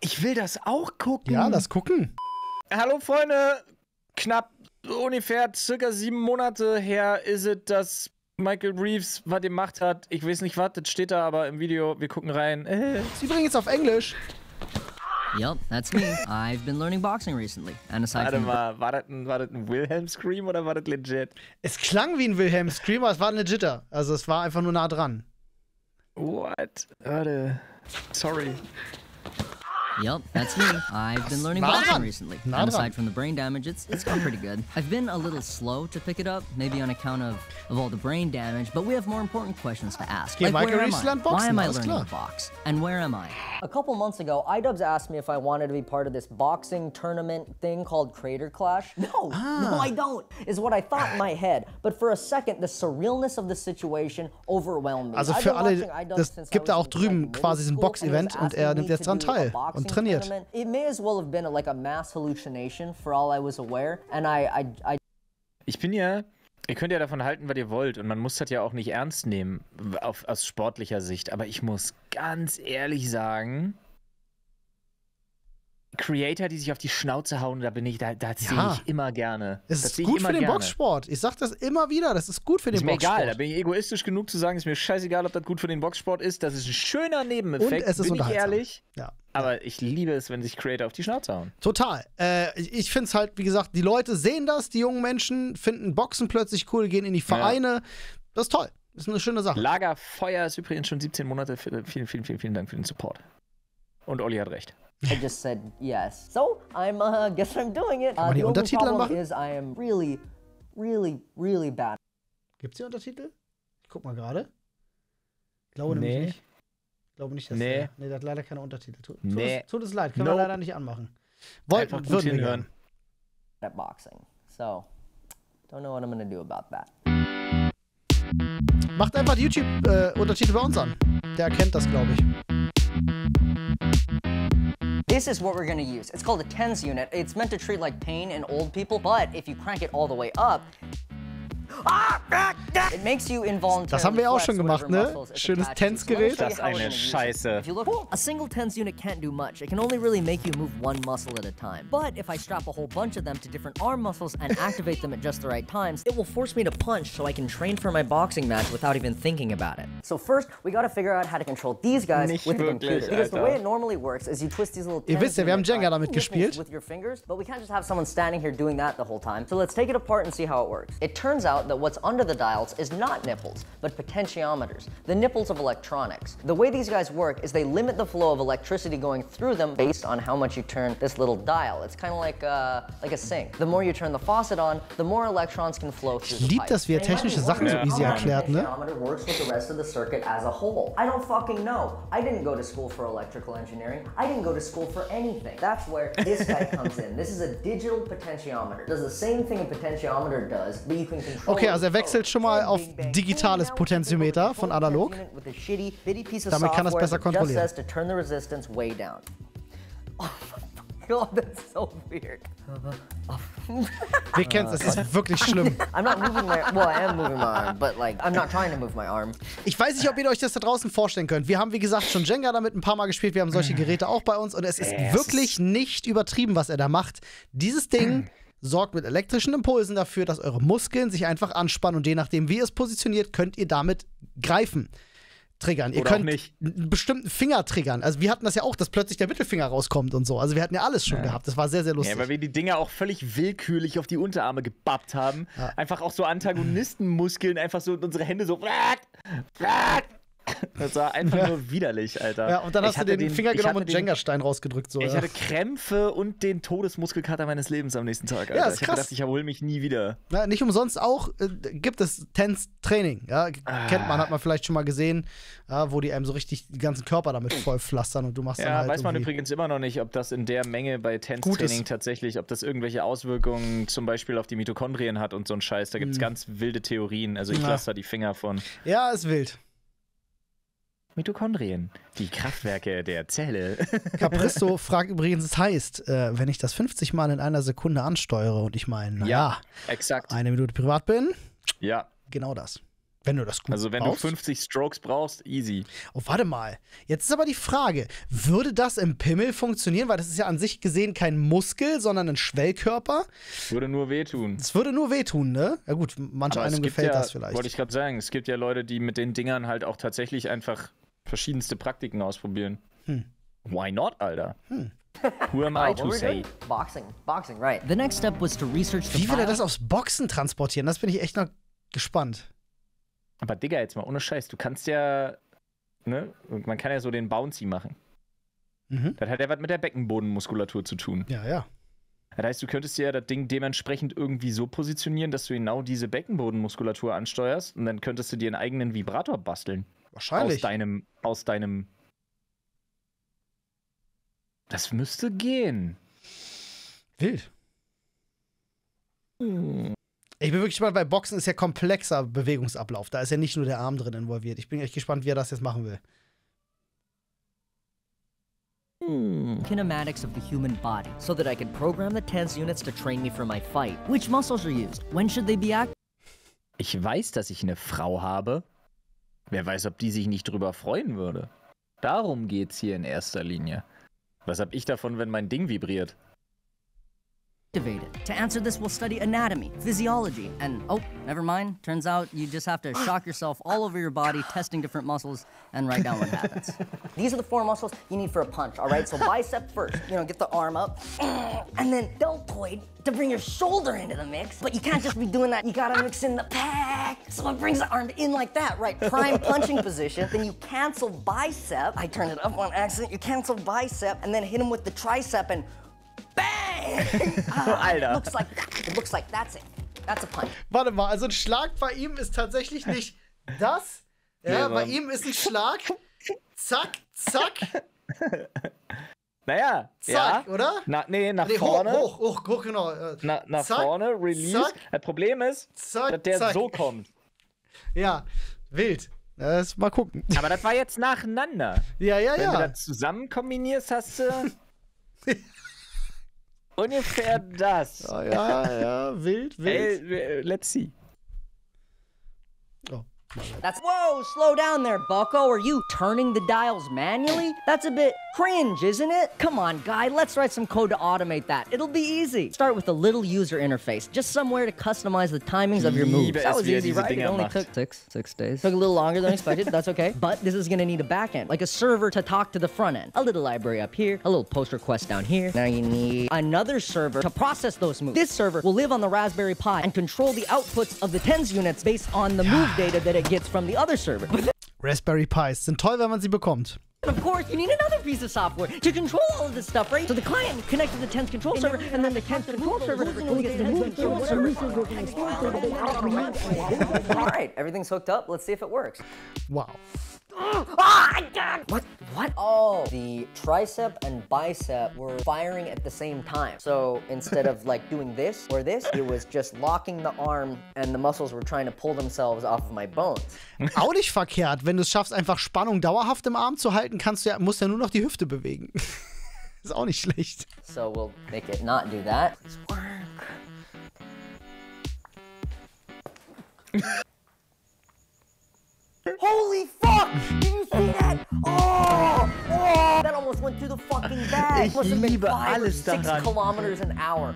Ich will das auch gucken. Ja, lass gucken. Hallo Freunde, knapp ungefähr circa 7 Monate her ist es, dass Michael Reeves was gemacht hat. Ich weiß nicht was, das steht da aber im Video. Wir gucken rein. Sie bringen es auf Englisch. Yep, that's me. I've been learning boxing recently. And aside Warte from mal, war das ein Wilhelm-Scream oder war das legit? Es klang wie ein Wilhelm-Scream, aber es war ein legitter. Also es war einfach nur nah dran. What? Warte. Sorry. Yep, that's me. I've been learning boxing recently. And aside from the brain damage, it's gone pretty good. I've been a little slow to pick it up, maybe on account of all the brain damage, but we have more important questions to ask. Okay, like, where am I? Why am I alles learning klar. to box? And where am I? A couple months ago, iDubbbz asked me if I wanted to be part of this boxing tournament thing called Creator Clash. No, I don't, is what I thought in my head. But for a second, the surrealness of the situation overwhelmed me. Also für alle, das gibt da auch drüben quasi so ein Box-Event und er nimmt jetzt dran teil und trainiert. It may as well have been like a mass hallucination for all I was aware. And Ich bin ja, ihr könnt ja davon halten, was ihr wollt und man muss das ja auch nicht ernst nehmen aus sportlicher Sicht, aber ich muss ganz ehrlich sagen, Creator, die sich auf die Schnauze hauen, da sehe ich immer gerne. Es ist gut für den Boxsport. Ich sag das immer wieder, das ist gut für den Boxsport. Ist mir egal, da bin ich egoistisch genug zu sagen, ist mir scheißegal, ob das gut für den Boxsport ist. Das ist ein schöner Nebeneffekt, und es ist bin ich unterhaltsam. ehrlich. Ja. Aber ich liebe es, wenn sich Creator auf die Schnauze hauen. Total. Ich finde es halt, wie gesagt, die Leute sehen das, die jungen Menschen finden Boxen plötzlich cool, gehen in die Vereine. Ja. Das ist toll. Das ist eine schöne Sache. Lagerfeuer ist übrigens schon 17 Monate. Vielen Dank für den Support. Und Olli hat recht. I just said yes. So, guess I'm doing it. Kann man die Untertitel anmachen? Is I am really, really, really bad. Gibt's hier Untertitel? Ich guck mal gerade. Glaube nämlich nicht. Ich glaube nicht, dass der hat leider keine Untertitel. Tut es leid, können wir leider nicht anmachen. Würden wir hören. At boxing. So, don't know what I'm gonna do about that. Macht einfach die YouTube-Untertitel bei uns an. Der erkennt das, glaube ich. This is what we're gonna use. It's called a TENS unit. It's meant to treat like pain in old people, but if you crank it all the way up, it makes you involuntarily. Das haben wir auch schon gemacht, ne? Schönes TENS-Gerät. Das ist eine Scheiße. If you look, a single TENS unit can't do much. It can only really make you move one muscle at a time. But if I strap a whole bunch of them to different arm muscles and activate them at just the right times, it will force me to punch so I can train for my boxing match without even thinking about it. So first, we gotta figure out how to control these guys with the computer. Because the way it normally works is you twist these little Ihr wisst ja, wir haben Jenga damit gespielt. With your fingers, but we can't just have someone standing here doing that the whole time. So let's take it apart and see how it works. It turns out that what's under the dials is not nipples, but potentiometers, the nipples of electronics. The way these guys work is they limit the flow of electricity going through them based on how much you turn this little dial. It's kind of like a sink. The more you turn the faucet on, the more electrons can flow through the pipe. Ich liebe, dass wir technische Sachen so easy erklärt, ne? Works with the rest of the circuit as a whole. I don't fucking know. I didn't go to school for electrical engineering. I didn't go to school for anything. That's where this guy comes in. This is a digital potentiometer. It does the same thing a potentiometer does, but you can control. Okay, also wechselt schon mal auf digitales Potentiometer von analog. Damit kann das besser kontrollieren. God, that's so weird. Wir kennen es, es ist wirklich schlimm. I'm not moving my, well, I am moving my arm, but like, I'm not trying to move my arm. Ich weiß nicht, ob ihr euch das da draußen vorstellen könnt. Wir haben, wie gesagt, schon Jenga damit ein paar Mal gespielt. Wir haben solche Geräte auch bei uns und es ist wirklich nicht übertrieben, was er da macht. Dieses Ding sorgt mit elektrischen Impulsen dafür, dass eure Muskeln sich einfach anspannen und je nachdem, wie ihr es positioniert, könnt ihr damit greifen. Triggern. Ihr könnt einen bestimmten Finger triggern. Also wir hatten das ja auch, dass plötzlich der Mittelfinger rauskommt und so. Also wir hatten ja alles schon gehabt. Das war sehr, sehr lustig. Ja, weil wir die Dinger auch völlig willkürlich auf die Unterarme gebappt haben. Ja. Einfach auch so Antagonistenmuskeln, einfach so unsere Hände so. Das war einfach nur widerlich, Alter. Ja, und dann hast du den Finger genommen und Jenga-Stein rausgedrückt. So, ich hatte Krämpfe und den Todesmuskelkater meines Lebens am nächsten Tag, Alter. Ja, ist krass. Ich hab gedacht, ich erhole mich nie wieder. Ja, nicht umsonst auch gibt es TENS-Training. Ja? Kennt man, hat man vielleicht schon mal gesehen, wo die einem so richtig den ganzen Körper damit voll pflastern und du machst dann halt weiß man übrigens immer noch nicht, ob das in der Menge bei TENS-Training tatsächlich, ob das irgendwelche Auswirkungen zum Beispiel auf die Mitochondrien hat und so ein Scheiß. Da gibt es ganz wilde Theorien. Also ich lasse da die Finger von. Ja, ist wild. Mitochondrien, die Kraftwerke der Zelle. Capristo fragt übrigens, es heißt, wenn ich das 50 Mal in einer Sekunde ansteuere und ich meine, exakt. 1 Minute privat bin, ja, genau das. Wenn du das gut Also wenn brauchst. du 50 Strokes brauchst, easy. Oh, warte mal. Jetzt ist aber die Frage, würde das im Pimmel funktionieren? Weil das ist ja an sich gesehen kein Muskel, sondern ein Schwellkörper. Würde nur wehtun. Es würde nur wehtun, ne? Ja gut, manch einem gefällt das vielleicht. Wollte ich gerade sagen, es gibt ja Leute, die mit den Dingern halt auch tatsächlich einfach verschiedenste Praktiken ausprobieren. Why not, Alter? Who am I to say? Boxing, right. The next step was to research the Wie will er das aufs Boxen transportieren? Das bin ich echt noch gespannt. Aber Digga, jetzt mal ohne Scheiß, du kannst ja, ne, man kann ja so den Bouncy machen. Das hat ja was mit der Beckenbodenmuskulatur zu tun. Ja, ja. Das heißt, du könntest dir ja das Ding dementsprechend irgendwie so positionieren, dass du genau diese Beckenbodenmuskulatur ansteuerst und dann könntest du dir einen eigenen Vibrator basteln. Wahrscheinlich. Aus deinem. Das müsste gehen. Wild. Ich bin wirklich gespannt, weil Boxen ist ja komplexer Bewegungsablauf. Da ist ja nicht nur der Arm drin involviert. Ich bin echt gespannt, wie er das jetzt machen will. Kinematics of the human body, so that I could program the TENS units to train me for my fight. Which muscles are used? When should they be active? Ich weiß, dass ich eine Frau habe. Wer weiß, ob die sich nicht drüber freuen würde. Darum geht's hier in erster Linie. Was hab ich davon, wenn mein Ding vibriert? To answer this, we'll study anatomy, physiology, and oh, never mind. Turns out you just have to shock yourself all over your body, testing different muscles, and write down what happens. These are the 4 muscles you need for a punch, all right? So bicep first, get the arm up, and then deltoid to bring your shoulder into the mix. But you can't just be doing that. You gotta mix in the pec. So it brings the arm in like that, right? Prime punching position. Then you cancel bicep. I turned it up on accident. You cancel bicep, and then hit him with the tricep, and bang! Alter. It looks like that's it. That's a punch. Warte mal, also ein Schlag bei ihm ist tatsächlich nicht das. Ja, bei ihm ist ein Schlag. Zack, zack. Naja, zack, ja. Oder? Nach vorne. Hoch, genau. Nach zack, vorne, Release. Zack, das Problem ist, zack, dass der zack. so kommt. Ja, wild. Mal gucken. Aber das war jetzt nacheinander. Ja. Wenn du das zusammen kombinierst, hast du ungefähr das. Oh, ja, wild. Let's see. Oh. Whoa, slow down there, bucko. Are you turning the dials manually? That's a bit cringe, isn't it? Come on, guy, let's write some code to automate that. It'll be easy. Start with a little user interface, just somewhere to customize the timings of your moves. That was easy, right? It only took six days. Took a little longer than expected, that's okay. But this is gonna need a backend, like a server to talk to the front end. A little library up here, a little post request down here. Now you need another server to process those moves. This server will live on the Raspberry Pi and control the outputs of the TENS units based on the move data that it gets from the other server. Raspberry Pis sind toll, wenn man sie bekommt. Of course, you need another piece of software to control all of this stuff, right? So the client connects to the TENS control server, and then the TENS control server goes to the TENS control server. All right, everything's hooked up. Let's see if it works. Wow. What? Oh, the tricep and bicep were firing at the same time. So instead of like doing this or this, it was just locking the arm and the muscles were trying to pull themselves off of my bones. Auch nicht verkehrt. Wenn du es schaffst, einfach Spannung dauerhaft im Arm zu halten, musst du ja nur noch die Hüfte bewegen. Ist auch nicht schlecht. So we'll make it not do that. Please work. Holy fuck! Did you see that? Oh! That almost went through the fucking bag. Must have been 5 or 6 kilometers an hour.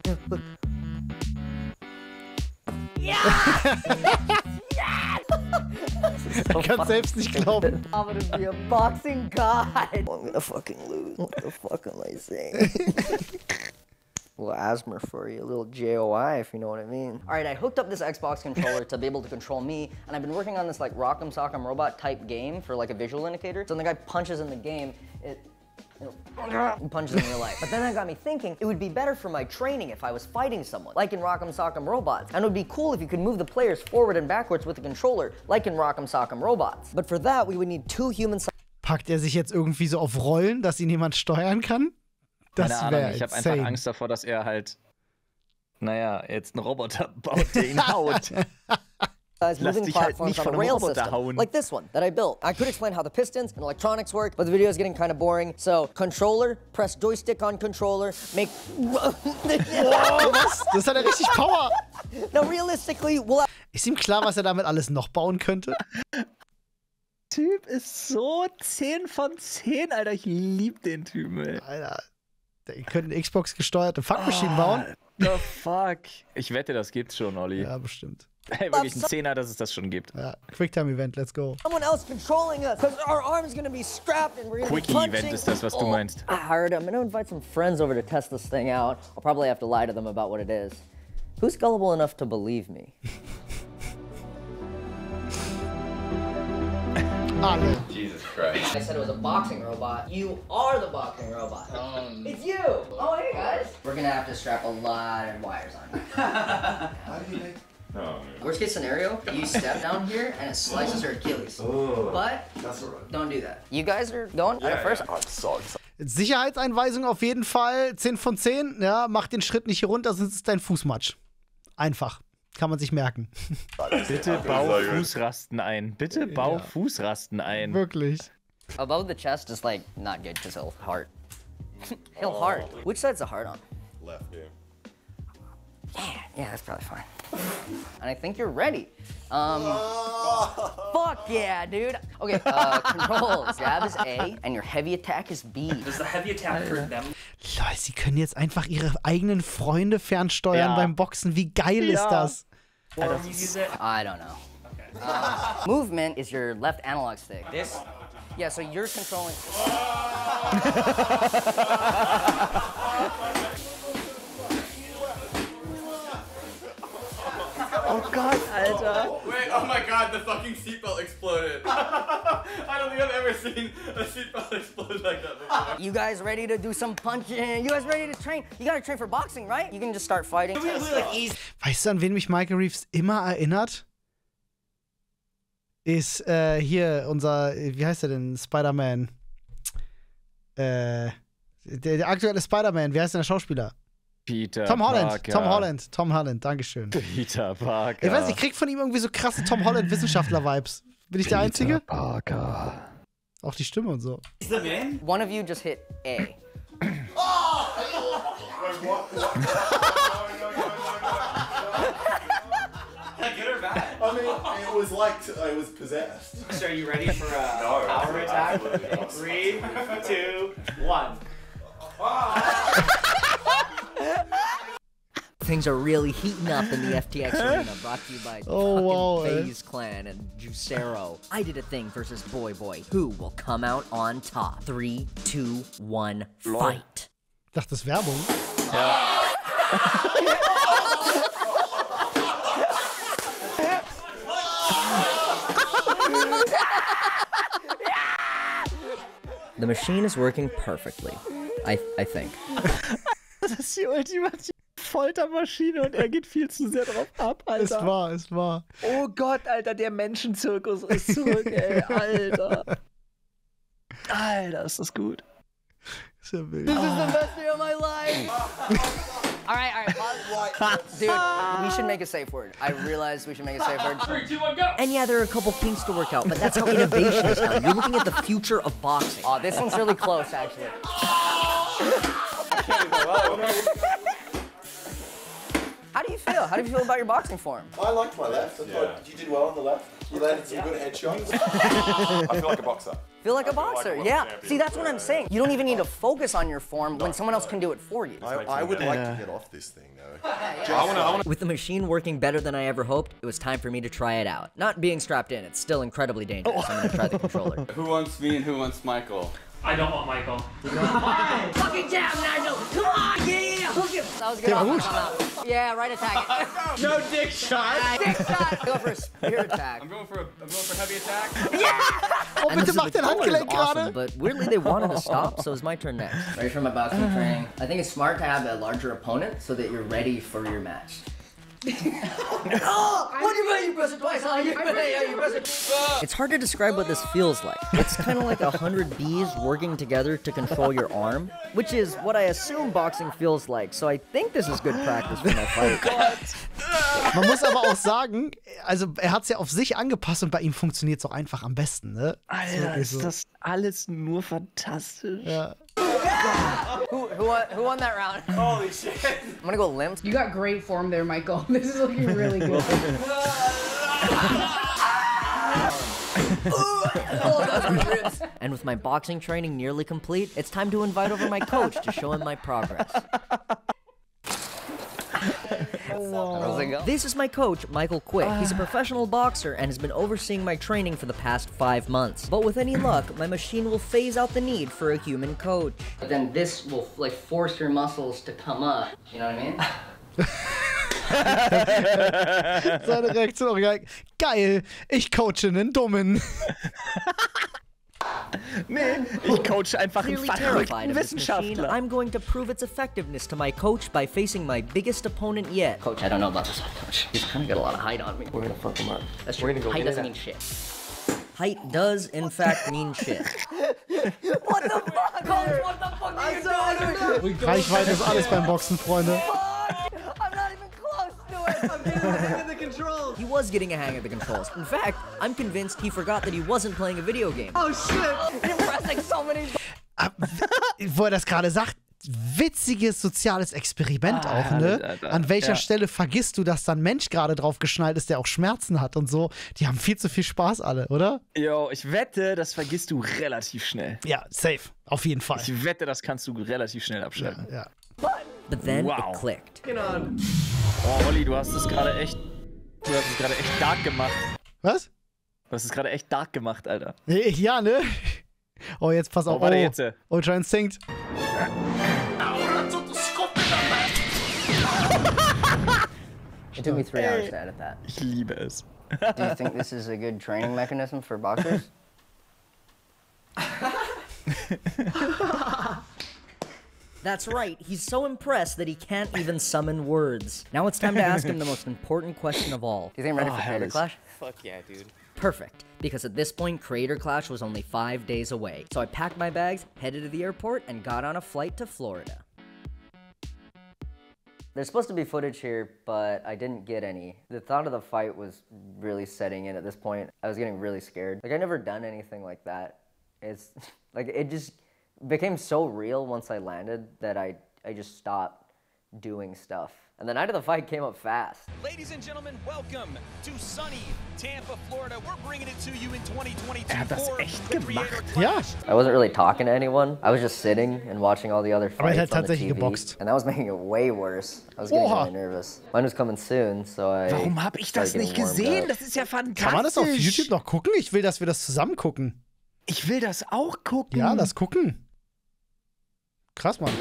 Yes! Yes! Ich kann selbst nicht glauben. I'm gonna be a boxing god. I'm gonna fucking lose. What the fuck am I saying? A little asthma for you, a little JOI, if you know what I mean. All right, I hooked up this Xbox controller to be able to control me, and I've been working on this like Rock'em Sock'em Robot type game for like a visual indicator. So when the guy punches in the game, he punches in real life. But then that got me thinking, it would be better for my training if I was fighting someone, like in Rock'em Sock'em Robots. And it would be cool if you could move the players forward and backwards with the controller, like in Rock'em Sock'em Robots. But for that, we would need 2 human... Packt er sich jetzt irgendwie so auf Rollen, dass ihn jemand steuern kann? Das Keine Ahnung, ich habe einfach Angst davor, dass er halt, jetzt einen Roboter baut, der ihn haut. Lass dich halt nicht von einem Roboter hauen. Like this one that I built. I could explain how the pistons and electronics work, but the video is getting kind of boring. So, controller, press joystick on controller, make... Was? Das hat er richtig Power. Now, realistically, we'll have... Ist ihm klar, was er damit alles noch bauen könnte? Typ ist so 10 von 10, Alter. Ich lieb den Typen, ey. Alter, der könnte eine Xbox-gesteuerte Fuckmaschine bauen. The fuck? Ich wette, das gibt's schon, Olli. Ja, bestimmt. Hey, wirklich ein Zehner, dass es das schon gibt. Ja, Quicktime-Event, let's go. Someone else controlling us, because our arm's gonna be strapped and we're gonna be punching. Quickie-Event ist das, was du meinst. I heard I'm gonna invite some friends over to test this thing out. I'll probably have to lie to them about what it is. Who's gullible enough to believe me? Alle. Jesus Christ. I said it was a boxing robot. You are the boxing robot. It's you. Oh, hey guys. We're gonna have to strap a lot of wires on you. How do you make... Oh, Worst case scenario, you step down here and it slices your Achilles. Oh, But that's alright. don't do that. You guys are going at first. I'm so excited. Sicherheitseinweisung auf jeden Fall. 10 von 10. Ja, mach den Schritt nicht hier runter, sonst ist dein Fußmatsch. Einfach. Kann man sich merken. Bitte bau Fußrasten ein. Bitte bau Fußrasten ein. Wirklich. Above the chest is like not good because he'll heart. He'll heart. Which side's the heart on? Left, yeah. Yeah, that's probably fine. And I think you're ready. Fuck yeah, dude. Okay, control. Jab is A, and your heavy attack is B. Does the heavy attack hurt them? Leute, sie können jetzt einfach ihre eigenen Freunde fernsteuern Ja. beim Boxen. Wie geil ist das? Or you use it? I don't know. Okay. Movement is your left analog stick. This? Yeah, so you're controlling. Oh Gott, Alter. Wait, oh my god, the fucking seatbelt exploded. I don't think I've ever seen a seatbelt explode like that before. You guys ready to do some punching? You guys ready to train? You gotta train for boxing, right? You can just start fighting. Weißt du, an wen mich Michael Reeves immer erinnert? Ist hier unser, wie heißt der denn? Spider-Man. Der aktuelle Spider-Man, wie heißt denn der Schauspieler? Peter Tom Holland. Parker. Tom Holland, dankeschön. Peter Parker. Ich weiß nicht, ich krieg von ihm irgendwie so krasse Tom Holland-Wissenschaftler-Vibes. Bin ich der Einzige? Parker. Auch die Stimme und so. Is the man? One of you just hit A. Wait, what? Good or bad? I mean, it was like I was possessed. So are you ready for a No, power attack? absolutely not. 3, 2, 1. Things are really heating up in the FTX arena, brought to you by FaZe Clan and Juicero. I did a thing versus Boy Boy. Who will come out on top? 3, 2, 1, fight. Ich dachte, das ist Werbung. The machine is working perfectly. I think. Das ist die ultimative Foltermaschine und er geht viel zu sehr drauf ab, Alter. Es war. Oh Gott, Alter, der Menschenzirkus ist zurück, ey, Alter. Alter, ist das gut. Ist ja wild. This is the best day of my life. all right. Dude, we should make a safe word. I realized we should make a safe word. 3, 2, 1, go! And yeah, there are a couple kinks to work out, but that's how innovation is done. You're looking at the future of boxing. Oh, this one's really close, actually. How do you feel? How do you feel about your boxing form? I liked my left. I thought you did well on the left. You landed some good headshots. I feel like a boxer. Feel like a boxer, yeah. See, that's what I'm saying. You don't even need to focus on your form when someone else can do it for you. I would like to get off this thing, though. With the machine working better than I ever hoped, it was time for me to try it out. Not being strapped in, it's still incredibly dangerous. I'm gonna try the controller. Who wants me and who wants Michael? I don't want Michael. Fucking jab, Nigel! Come on! Yeah! Hook him! That was good. Yeah, right attack. No dick shot! Dick shot! Go for a spear attack. I'm going for heavy attack. Oh, And bitte this is mach the den controller is Handgelenk awesome, gerade. but weirdly they wanted to stop, so it's my turn next. Ready for my boxing training? I think it's smart to have a larger opponent so that you're ready for your match. Oh! What do you mean you press it twice? Oh, you press it. It's hard to describe what this feels like. It's kind of like 100 bees working together to control your arm, which is what I assume boxing feels like. So I think this is good practice for my fight. Man muss aber auch sagen, also er hat es ja auf sich angepasst und bei ihm funktioniert es auch einfach am besten, ne? Alter, ist das alles nur fantastisch. Ja. Who won that round? Holy shit. I'm gonna go limp. You got great form there, Michael. This is looking really good. And with my boxing training nearly complete, it's time to invite over my coach to show him my progress. This is my coach, Michael Quick. He's a professional boxer and has been overseeing my training for the past 5 months. But with any luck, my machine will phase out the need for a human coach. But then this will like force your muscles to come up. You know what I mean? Seine Reaktion auch geil. Geil, ich coache einen Dummen. Nee, ich coache einfach einen Clearly terrified verrückten of this machine, Wissenschaftler. I'm going to prove its effectiveness to my coach by facing my biggest opponent yet. Coach, I don't know about this one, Coach. He's kind of got a lot of height on me. We're gonna fuck him up. That's true. Height doesn't mean shit. Height does, in fact, mean shit. What the fuck, Coach? What the fuck are you doing? Reichweite ist alles beim Boxen, Freunde. I'm not even close to it. I'm getting the hang of the controls. He was getting a hang of the controls. In fact, I'm convinced he forgot that he wasn't playing a video game. Oh shit! I'm pressing so many. Wo er das gerade sagt, witziges soziales Experiment auch, ne? Alter. An welcher Ja. Stelle vergisst du, dass da ein Mensch gerade drauf geschnallt ist, der auch Schmerzen hat und so? Die haben viel zu viel Spaß alle, oder? Jo, ich wette, das vergisst du relativ schnell. Ja, safe. Auf jeden Fall. Ich wette, das kannst du relativ schnell abschalten. Ja. But then Wow. it clicked. Oh, Olli, du hast es gerade echt dark gemacht. Was? Du hast es gerade echt dark gemacht, Alter. Ja, ne? Oh, jetzt pass auf. Oh, warte, jetzt. Ultra Instinct. It took me 3 hours to edit that. Ich liebe es. Do you think this is a good training mechanism for boxers? That's right, he's so impressed that he can't even summon words. Now it's time to ask him the most important question of all. Do you think I'm ready for Creator Clash? Fuck yeah, dude. Perfect, because at this point, Creator Clash was only 5 days away. So I packed my bags, headed to the airport, and got on a flight to Florida. There's supposed to be footage here, but I didn't get any. The thought of the fight was really setting in at this point. I was getting really scared. Like, I'd never done anything like that. It's, like, it just became so real once I landed that I just stopped doing stuff. And the night of the fight came up fast. Ladies and gentlemen, welcome to sunny Tampa, Florida. We're bringing it to you in 2022 hat das for echt the gemacht. Creator Ja. Clash. I wasn't really talking to anyone. I was just sitting and watching all the other Aber er fights hat on the tatsächlich TV. geboxt. And that was making it way worse. I was getting Oha. really nervous. Mine was coming soon, so I Warum habe ich das started nicht getting warmed gesehen? up. Das ist ja fantastisch. Kann man das auf YouTube noch gucken? Ich will, dass wir das zusammen gucken. Ich will das auch gucken. Ja, lass gucken. Krass, Mann.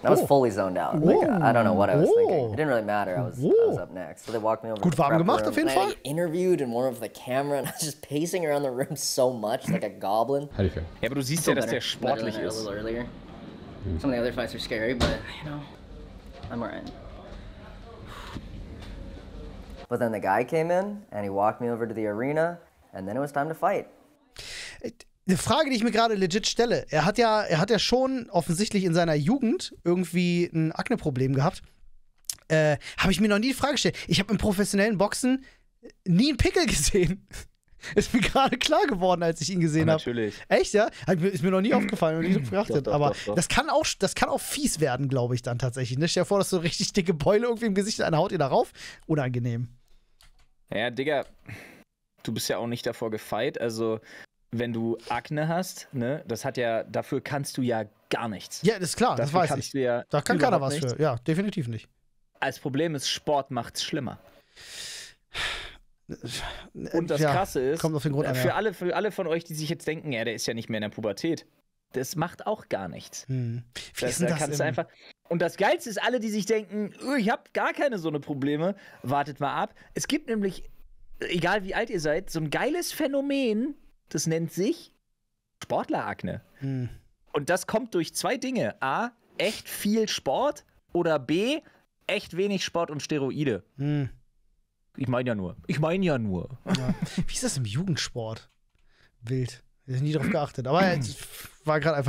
I was fully zoned out. Like, I don't know what I was thinking. It didn't really matter. I was up next. So they walked me over Gut to the warm prep gemacht, room, auf jeden and I Fall. got interviewed in more of the camera, and I was just pacing around the room so much, like a goblin. How do you feel? Ja, aber du siehst ja, dass der Better sportlich than a ist. little earlier. Some of the other fights are scary, but you know, I'm alright. But then the guy came in, and he walked me over to the arena, and then it was time to fight. Eine Frage, die ich mir gerade legit stelle. Er hat ja schon offensichtlich in seiner Jugend irgendwie ein Akneproblem gehabt. Habe ich mir noch nie die Frage gestellt. Ich habe im professionellen Boxen nie einen Pickel gesehen. Ist mir gerade klar geworden, als ich ihn gesehen habe. Natürlich. Echt, ja? Ist mir noch nie aufgefallen und nie so geachtet. Doch, Aber doch. das kann auch fies werden, glaube ich, dann tatsächlich. Ne? Stell dir vor, dass du so richtig dicke Beule irgendwie im Gesicht, einer haut dir darauf. Unangenehm. Ja, Digga, du bist ja auch nicht davor gefeit. Also, wenn du Akne hast, ne, dafür kannst du ja gar nichts. Ja, das ist klar, das Dafür weiß kannst ich. du ja Da kann keiner überhaupt was nichts. für. Ja, definitiv nicht. Als Problem ist, Sport macht's schlimmer. Und das Ja, Krasse ist, kommt auf den Grund an, für ja. alle von euch, die sich jetzt denken, ja, der ist ja nicht mehr in der Pubertät, das macht auch gar nichts. Wie ist denn Da das kannst du einfach. Und das Geilste ist, alle, die sich denken, ich habe gar keine so eine Probleme, wartet mal ab. Es gibt nämlich, egal wie alt ihr seid, so ein geiles Phänomen, das nennt sich Sportlerakne. Und das kommt durch 2 Dinge. A, echt viel Sport oder B, echt wenig Sport und Steroide. Ich meine ja nur. Ja. Wie ist das im Jugendsport? Wild. Ich habe nie drauf geachtet. Aber es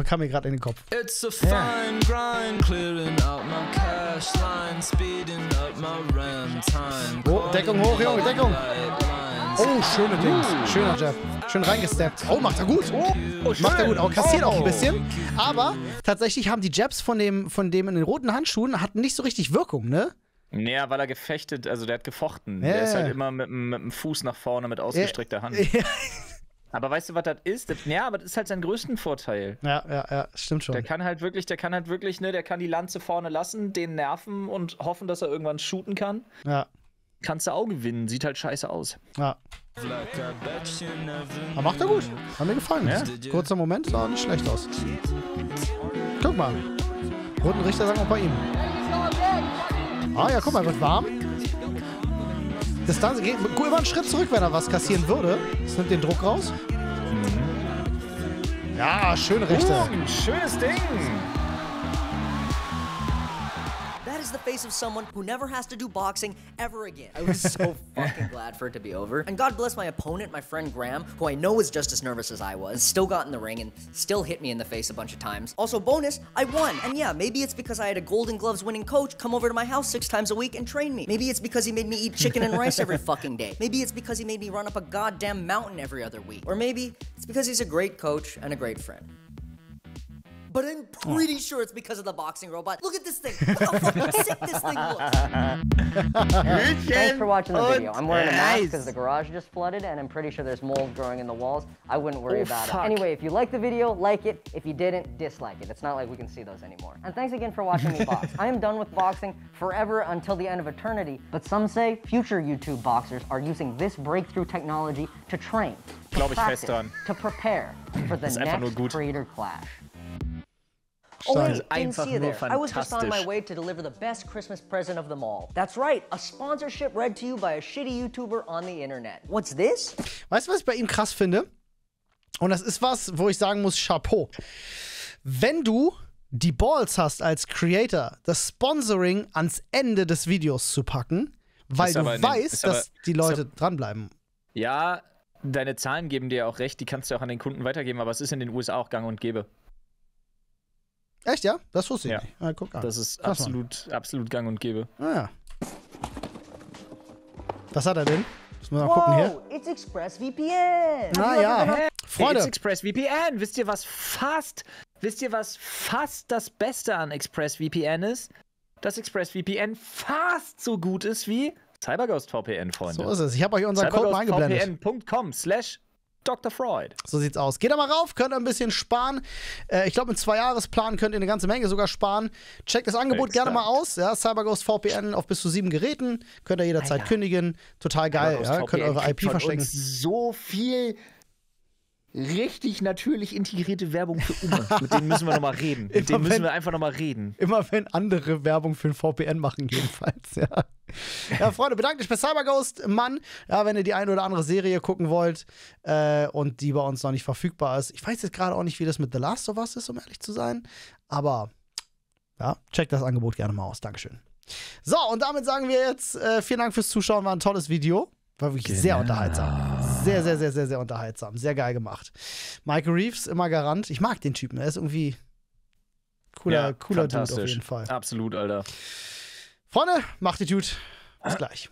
kam mir gerade in den Kopf. It's a fine grind, clearing out my cash line, speeding up my RAM time. Oh, Deckung hoch, Junge, Deckung. Oh, schöne Dings. Schöner Jab. Schön reingesteppt. Oh, macht er gut. Macht er gut. Auch kassiert auch ein bisschen. Aber tatsächlich haben die Jabs von dem in den roten Handschuhen hatten nicht so richtig Wirkung, ne? Naja, weil er gefechtet, also der hat gefochten. Der ist halt immer mit dem Fuß nach vorne mit ausgestreckter Hand. Aber weißt du, was das ist? Ja, aber das ist halt sein größten Vorteil. Ja, stimmt schon. Der kann halt wirklich, ne, der kann die Lanze vorne lassen, den nerven und hoffen, dass er irgendwann shooten kann. Ja. Kannst du auch gewinnen, sieht halt scheiße aus. Ja. Aber macht er gut. Hat mir gefallen. Ja? Kurzer Moment, sah nicht schlecht aus. Guck mal. Rundenrichter sagen auch bei ihm. Ah ja, guck mal, wird warm. Distanz geht immer einen Schritt zurück, wenn er was kassieren würde. Das nimmt den Druck raus. Ja, schöne Rechte. Schönes Ding. That is the face of someone who never has to do boxing ever again. I was so fucking glad for it to be over. And God bless my opponent, my friend Graham, who I know is just as nervous as I was, still got in the ring and still hit me in the face a bunch of times. Also, bonus, I won. And yeah, maybe it's because I had a Golden Gloves winning coach come over to my house 6 times a week and train me. Maybe it's because he made me eat chicken and rice every fucking day. Maybe it's because he made me run up a goddamn mountain every other week. Or maybe it's because he's a great coach and a great friend. But I'm pretty sure it's because of the boxing robot. Look at this thing. Look how fucking sick this thing looks. Thanks for watching the video. I'm wearing a mask because the garage just flooded, and I'm pretty sure there's mold growing in the walls. I wouldn't worry about it. Anyway, if you liked the video, like it. If you didn't, dislike it. It's not like we can see those anymore. And thanks again for watching me box. I am done with boxing forever until the end of eternity. But some say future YouTube boxers are using this breakthrough technology to train, to practice, to prepare for the next creator clash. Oh, wait, didn't see you there. I was just on my way to deliver the best Christmas present of them all. That's right, a sponsorship read to you by a shitty YouTuber on the internet. What's this? Weißt du, was ich bei ihm krass finde? Und das ist was, wo ich sagen muss, Chapeau. Wenn du die Balls hast als Creator, das Sponsoring ans Ende des Videos zu packen, weil du weißt, dass die Leute dranbleiben. Ja, deine Zahlen geben dir auch recht, die kannst du auch an den Kunden weitergeben, aber es ist in den USA auch gang und gäbe. Echt, ja? Das wusste ich nicht. Ah, guck an. Das ist absolut gang und gäbe. Ah, ja. Was hat er denn? Müssen wir mal gucken hier. It's ExpressVPN. Ah ja, Freunde. It's ExpressVPN. Wisst ihr, was fast das Beste an ExpressVPN ist? Dass ExpressVPN fast so gut ist wie CyberGhost VPN, Freunde. So ist es. Ich habe euch unseren Code mal eingeblendet. CyberGhostVPN.com/DoktorFroid. So sieht's aus. Geht da mal rauf, könnt ihr ein bisschen sparen. Ich glaube, im 2-Jahresplan könnt ihr eine ganze Menge sogar sparen. Checkt das Angebot gerne mal aus. Ja, CyberGhost VPN auf bis zu 7 Geräten. Könnt ihr jederzeit kündigen. Total geil. Ja, könnt eure IP verstecken. So viel richtig natürlich integrierte Werbung für Umme. Mit denen müssen wir nochmal reden. Mit denen müssen wir einfach nochmal reden. Immer wenn andere Werbung für ein VPN machen, jedenfalls, ja. Ja, Freunde, bedankt euch bei CyberGhost, Mann. Ja, wenn ihr die eine oder andere Serie gucken wollt und die bei uns noch nicht verfügbar ist. Ich weiß jetzt gerade auch nicht, wie das mit The Last of Us ist, um ehrlich zu sein. Aber, ja, checkt das Angebot gerne mal aus. Dankeschön. So, und damit sagen wir jetzt vielen Dank fürs Zuschauen. War ein tolles Video. War wirklich sehr unterhaltsam. Sehr, sehr, sehr, sehr, sehr unterhaltsam. Sehr geil gemacht. Michael Reeves, immer Garant. Ich mag den Typen. Er ist irgendwie cooler Dude auf jeden Fall. Absolut, Alter. Freunde, macht die gut. Bis gleich.